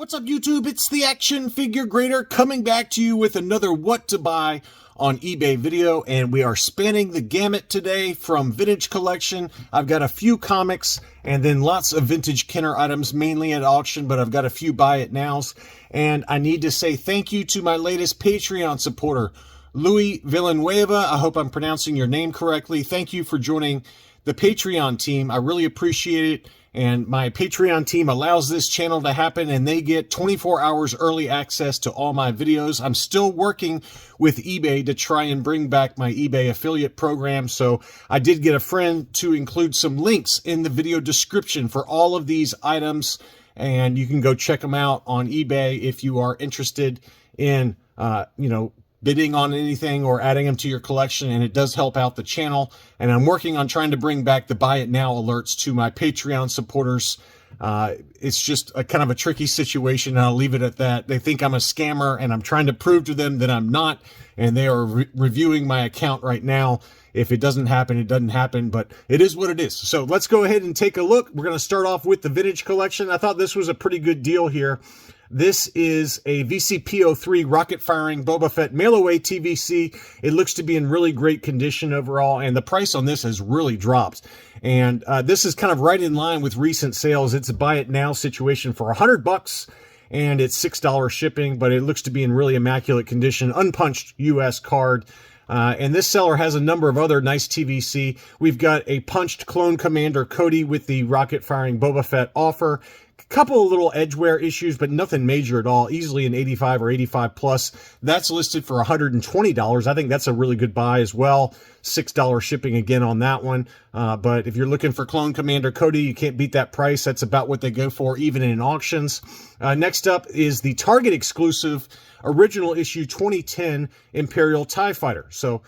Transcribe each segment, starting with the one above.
What's up, YouTube? It's the Action Figure Grader coming back to you with another What to Buy on eBay video, and we are spanning the gamut today from vintage collection. I've got a few comics and then lots of vintage Kenner items, mainly at auction, but I've got a few buy it nows. And I need to say thank you to my latest Patreon supporter, Louis Villanueva. I hope I'm pronouncing your name correctly. Thank you for joining the Patreon team. I really appreciate it. And my Patreon team allows this channel to happen, and they get 24 hours early access to all my videos. I'm still working with eBay to try and bring back my eBay affiliate program. So I did get a friend to include some links in the video description for all of these items, and you can go check them out on eBay if you are interested in, bidding on anything or adding them to your collection, and it does help out the channel. And I'm working on trying to bring back the buy it now alerts to my Patreon supporters. It's just a kind of a tricky situation, and I'll leave it at that. They think I'm a scammer, and I'm trying to prove to them that I'm not, and they are reviewing my account right now. If it doesn't happen, it doesn't happen, but it is what it is. So let's go ahead and take a look. We're going to start off with the vintage collection. I thought this was a pretty good deal here. This is a VCP03 rocket firing Boba Fett mail-away TVC. It looks to be in really great condition overall, and the price on this has really dropped. And this is kind of right in line with recent sales. It's a buy it now situation for $100, and it's $6 shipping, but it looks to be in really immaculate condition, unpunched US card. And this seller has a number of other nice TVC. We've got a punched Clone Commander Cody with the rocket firing Boba Fett offer. Couple of little edgeware issues, but nothing major at all. Easily an 85 or 85 plus. That's listed for $120. I think that's a really good buy as well. $6 shipping again on that one. But if you're looking for Clone Commander Cody, you can't beat that price. That's about what they go for, even in auctions. Next up is the Target exclusive original issue 2010 Imperial TIE Fighter. So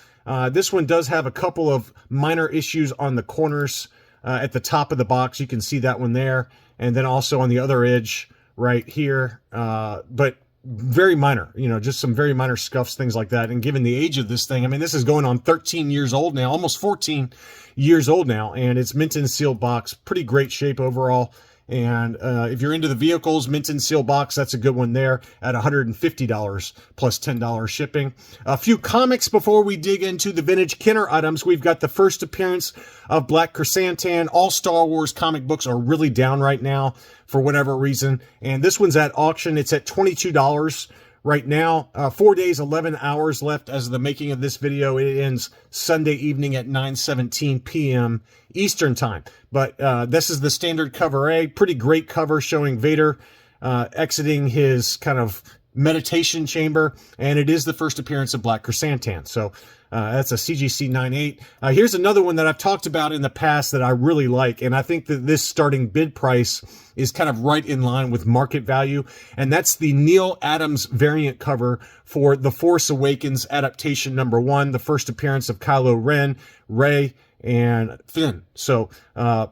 this one does have a couple of minor issues on the corners at the top of the box. You can see that one there. And then also on the other edge right here, but very minor, just some very minor scuffs, things like that. And given the age of this thing, I mean, this is going on 13 years old now, almost 14 years old now, and it's mint and sealed box, pretty great shape overall. And if you're into the vehicles, mint and seal box, that's a good one there at $150 plus $10 shipping. A few comics before we dig into the vintage Kenner items. We've got the first appearance of Black Chrysanthemum. All Star Wars comic books are really down right now for whatever reason. And this one's at auction. It's at $22 right now. 4 days, 11 hours left as of the making of this video. It ends Sunday evening at 9:17 p.m. Eastern time. But this is the standard cover A. Pretty great cover showing Vader exiting his kind of meditation chamber. And it is the first appearance of Black Chrysanthemum. So that's a CGC 98. Here's another one that I've talked about in the past that I really like. And I think that this starting bid price is kind of right in line with market value. And that's the Neil Adams variant cover for The Force Awakens adaptation #1, the first appearance of Kylo Ren, Rey, and Finn. So,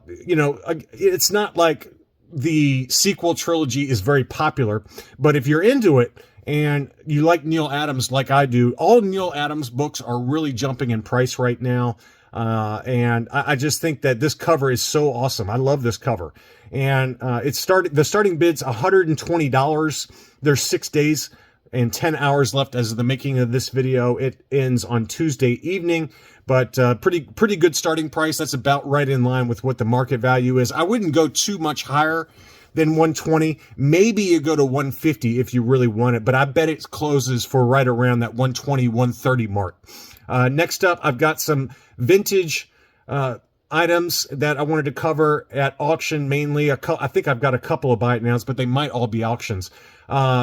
it's not like the sequel trilogy is very popular, but if you're into it and you like Neil Adams like I do, all Neil Adams books are really jumping in price right now. And I just think that this cover is so awesome. I love this cover. And the starting bid's $120. There's 6 days and 10 hours left as of the making of this video. It ends on Tuesday evening, but pretty good starting price. That's about right in line with what the market value is. I wouldn't go too much higher than 120. Maybe you go to 150 if you really want it, but I bet it closes for right around that 120, 130 mark. Next up, I've got some vintage items that I wanted to cover at auction mainly. I think I've got a couple of buy it nows, but they might all be auctions.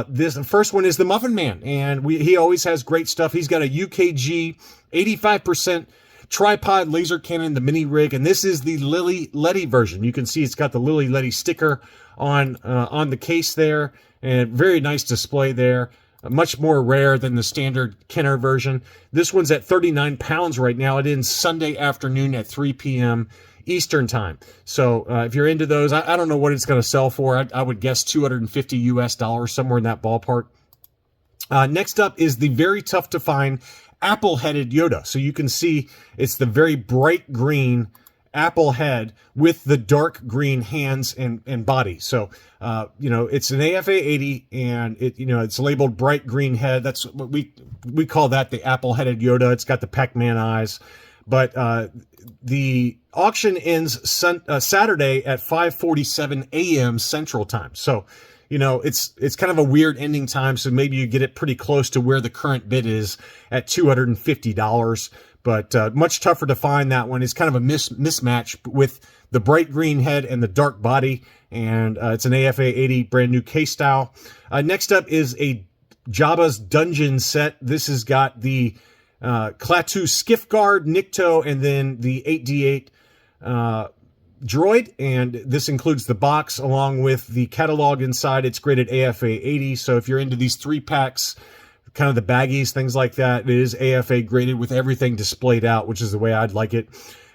This first one is the Muffin Man, and he always has great stuff. He's got a UKG 85% tripod laser cannon, the mini rig, and this is the Lily Letty version. You can see it's got the Lily Letty sticker on the case there, and very nice display there. Much more rare than the standard Kenner version. This one's at 39 pounds right now. It ends Sunday afternoon at 3 p.m. Eastern time. So if you're into those, I don't know what it's going to sell for. I would guess $250 US, somewhere in that ballpark. Next up is the very tough to find apple-headed Yoda. So you can see it's the very bright green apple head with the dark green hands and body. So, it's an AFA 80 and it's labeled bright green head. That's what we call that the apple headed Yoda. It's got the Pac-Man eyes, but, the auction ends Saturday at 5:47 a.m. Central Time. So, it's kind of a weird ending time. So maybe you get it pretty close to where the current bid is at $250. But much tougher to find that one. It's kind of a mismatch with the bright green head and the dark body. And it's an AFA 80 brand new case style. Next up is a Jabba's Dungeon set. This has got the Klaatu Skiff Guard, Nikto, and then the 8D8 droid. And this includes the box along with the catalog inside. It's graded AFA 80. So if you're into these 3-packs, kind of the baggies, things like that, it is AFA graded with everything displayed out, which is the way I'd like it.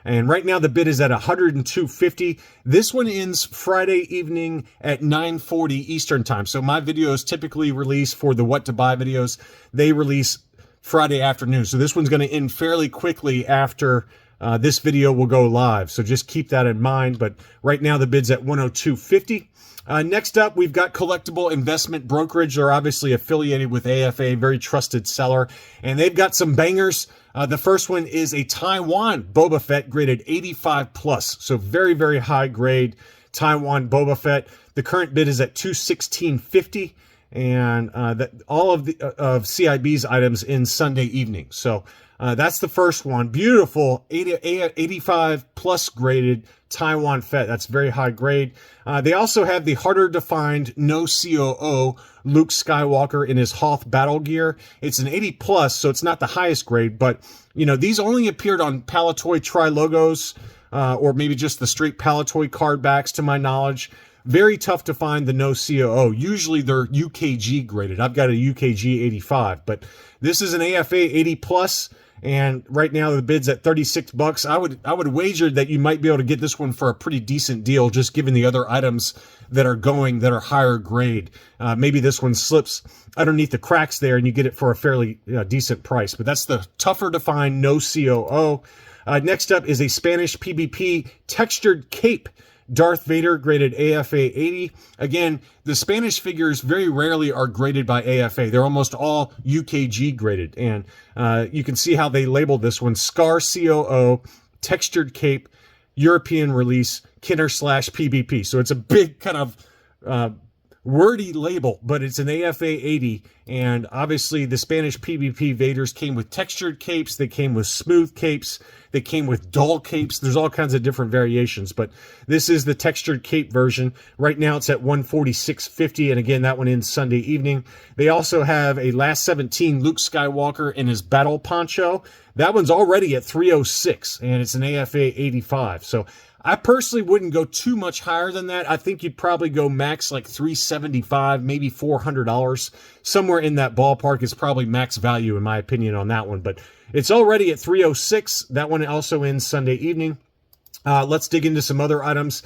And right now the bid is at $102.50. This one ends Friday evening at 9:40 Eastern Time. So my videos typically release for the What to Buy videos. They release Friday afternoon. So this one's going to end fairly quickly after this video will go live. So just keep that in mind. But right now the bid's at $102.50. Next up, we've got Collectible Investment Brokerage. They're obviously affiliated with AFA, very trusted seller, and they've got some bangers. The first one is a Taiwan Boba Fett graded 85 plus. So very, very high grade Taiwan Boba Fett. The current bid is at $216.50. And all of CIB's items in Sunday evening. So that's the first one. Beautiful 85 plus graded Taiwan Fett. That's very high grade. They also have the harder to find no COO Luke Skywalker in his Hoth battle gear. It's an 80 plus, so it's not the highest grade, but these only appeared on Palatoy Tri-Logos, or maybe just the straight Palatoy card backs to my knowledge. Very tough to find the no COO. Usually they're UKG graded. I've got a UKG 85, but this is an AFA 80 plus, and right now the bid's at $36. I would wager that you might be able to get this one for a pretty decent deal, just given the other items that are going that are higher grade. Maybe this one slips underneath the cracks there, and you get it for a fairly decent price. But that's the tougher to find no COO. Next up is a Spanish PBP textured cape. Darth Vader graded AFA 80. Again, the Spanish figures very rarely are graded by AFA. They're almost all UKG graded. And you can see how they labeled this one. Scar COO, textured cape, European release, Kenner/PBP. So it's a big kind of wordy label, but it's an AFA 80. And obviously the Spanish PBP Vaders came with textured capes. They came with smooth capes. They came with dull capes. There's all kinds of different variations, but this is the textured cape version. Right now it's at $146.50. And again, that one ends Sunday evening. They also have a Last 17 Luke Skywalker in his battle poncho. That one's already at $306, and it's an AFA 85. So I personally wouldn't go too much higher than that. I think you'd probably go max like $375, maybe $400. Somewhere in that ballpark is probably max value in my opinion on that one. But it's already at $306. That one also ends Sunday evening. Let's dig into some other items.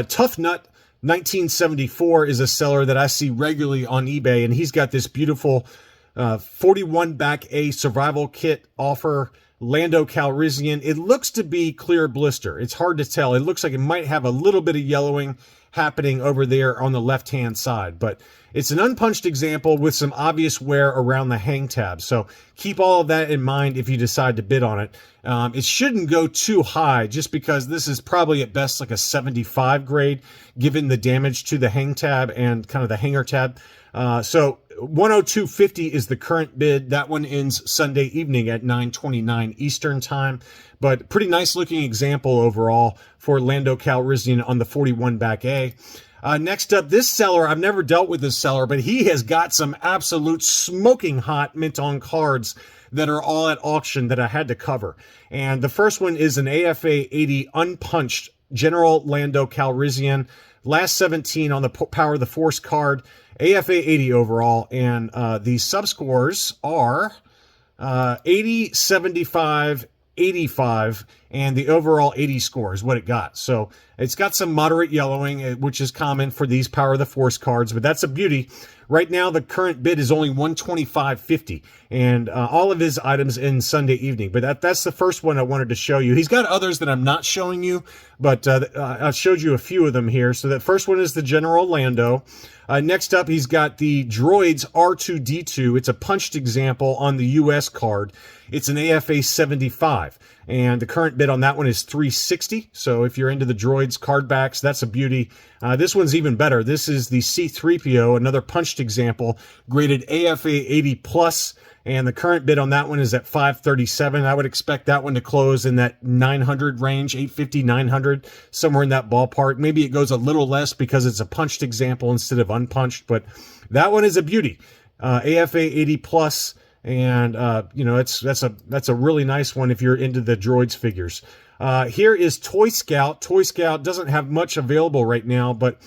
Tough Nut 1974 is a seller that I see regularly on eBay, and he's got this beautiful 41 back A survival kit offer. Lando Calrissian. It looks to be clear blister. It's hard to tell. It looks like it might have a little bit of yellowing happening over there on the left-hand side, but it's an unpunched example with some obvious wear around the hang tab. So keep all of that in mind if you decide to bid on it. It shouldn't go too high just because this is probably at best like a 75 grade given the damage to the hang tab and kind of the hanger tab. So $102.50 is the current bid. That one ends Sunday evening at 9:29 Eastern Time. But pretty nice looking example overall for Lando Calrissian on the 41 back A. Next up, this seller, I've never dealt with this seller, but he has got some absolute smoking hot mint on cards that are all at auction that I had to cover. And the first one is an AFA 80 unpunched General Lando Calrissian. Last 17 on the Power of the Force card. AFA 80 overall, and the subscores are 80, 75, 85, and the overall 80 score is what it got. So it's got some moderate yellowing, which is common for these Power of the Force cards, but that's a beauty. Right now, the current bid is only $125.50, and all of his items in Sunday evening. But that's the first one I wanted to show you. He's got others that I'm not showing you, but I showed you a few of them here. So that first one is the General Lando. Next up, he's got the Droids R2-D2. It's a punched example on the US card. It's an AFA 75, and the current bid on that one is $360. So if you're into the Droids card backs, that's a beauty. This one's even better. This is the C-3PO, another punched example, graded AFA 80+, and the current bid on that one is at $537. I would expect that one to close in that 900 range, 850, 900, somewhere in that ballpark. Maybe it goes a little less because it's a punched example instead of unpunched, but that one is a beauty. AFA 80+, and you know, that's a really nice one if you're into the Droids figures. Here is Toy Scout. Toy Scout doesn't have much available right now, but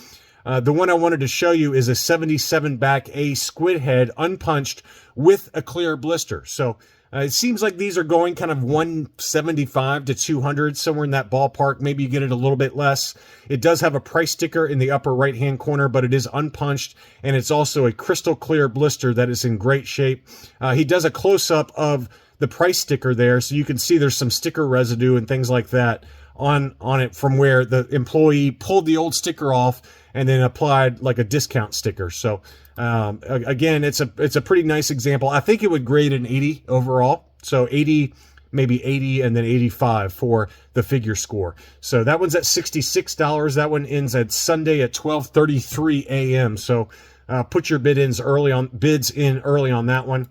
the one I wanted to show you is a 77 back A squid head, unpunched, with a clear blister. So it seems like these are going kind of 175 to 200, somewhere in that ballpark. Maybe you get it a little bit less. It does have a price sticker in the upper right-hand corner, but it is unpunched, and it's also a crystal clear blister that is in great shape. He does a close-up of the price sticker there, so you can see there's some sticker residue and things like that on it from where the employee pulled the old sticker off and then applied like a discount sticker. So again, it's a pretty nice example. I think it would grade an 80 overall. So 80, maybe 80, and then 85 for the figure score. So that one's at $66. That one ends at Sunday at 12:33 a.m. So put your bids in early on that one.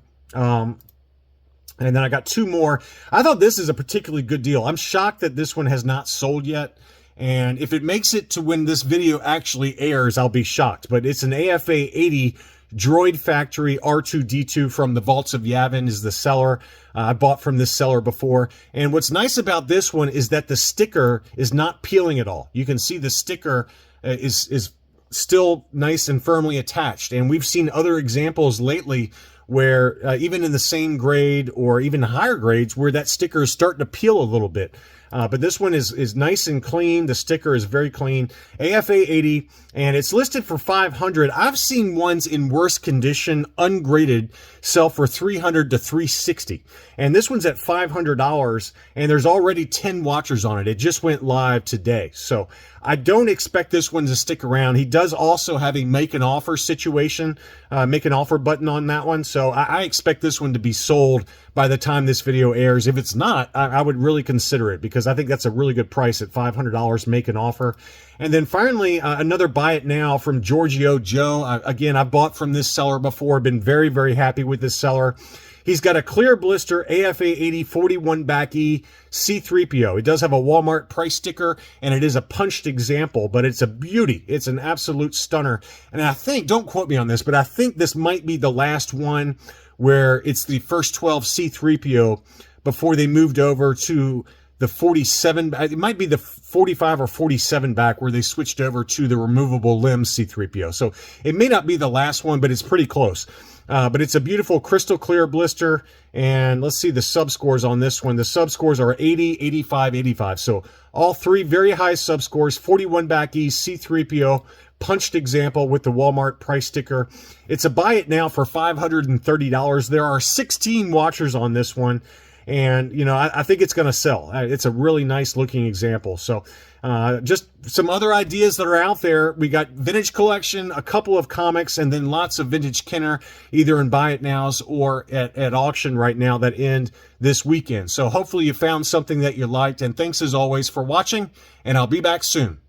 And then I got two more. I thought this is a particularly good deal. I'm shocked that this one has not sold yet. And if it makes it to when this video actually airs, I'll be shocked. But it's an AFA 80 Droid Factory R2-D2 from the Vaults of Yavin is the seller. I bought from this seller before. And what's nice about this one is that the sticker is not peeling at all. You can see the sticker is still nice and firmly attached. And we've seen other examples lately where even in the same grade or even higher grades where that sticker is starting to peel a little bit. But this one is nice and clean. The sticker is very clean. AFA 80, and it's listed for $500. I've seen ones in worse condition, ungraded, sell for $300 to $360. And this one's at $500, and there's already 10 watchers on it. It just went live today. So I don't expect this one to stick around. He does also have a make an offer situation, make an offer button on that one. So I expect this one to be sold by the time this video airs. If it's not, I would really consider it because I think that's a really good price at $500, make an offer. And then finally, another buy it now from Giorgio Joe. Again, I bought from this seller before, been very, very happy with this seller. He's got a clear blister AFA 80 41 back E C-3PO. It does have a Walmart price sticker, and it is a punched example, but it's a beauty. It's an absolute stunner. And I think, don't quote me on this, but I think this might be the last one where it's the first 12 C-3PO before they moved over to the 47. It might be the 45 or 47 back where they switched over to the removable limb C-3PO. So it may not be the last one, but it's pretty close. But it's a beautiful crystal clear blister. And let's see the sub scores on this one. The sub scores are 80, 85, 85. So all three very high sub scores. 41 back E, C-3PO, punched example with the Walmart price sticker. It's a buy it now for $530. There are 16 watchers on this one. And, you know, I think it's going to sell. It's a really nice looking example. So just some other ideas that are out there. We got Vintage Collection, a couple of comics, and then lots of Vintage Kenner, either in buy it nows or at auction right now that end this weekend. So hopefully you found something that you liked. And thanks as always for watching, and I'll be back soon.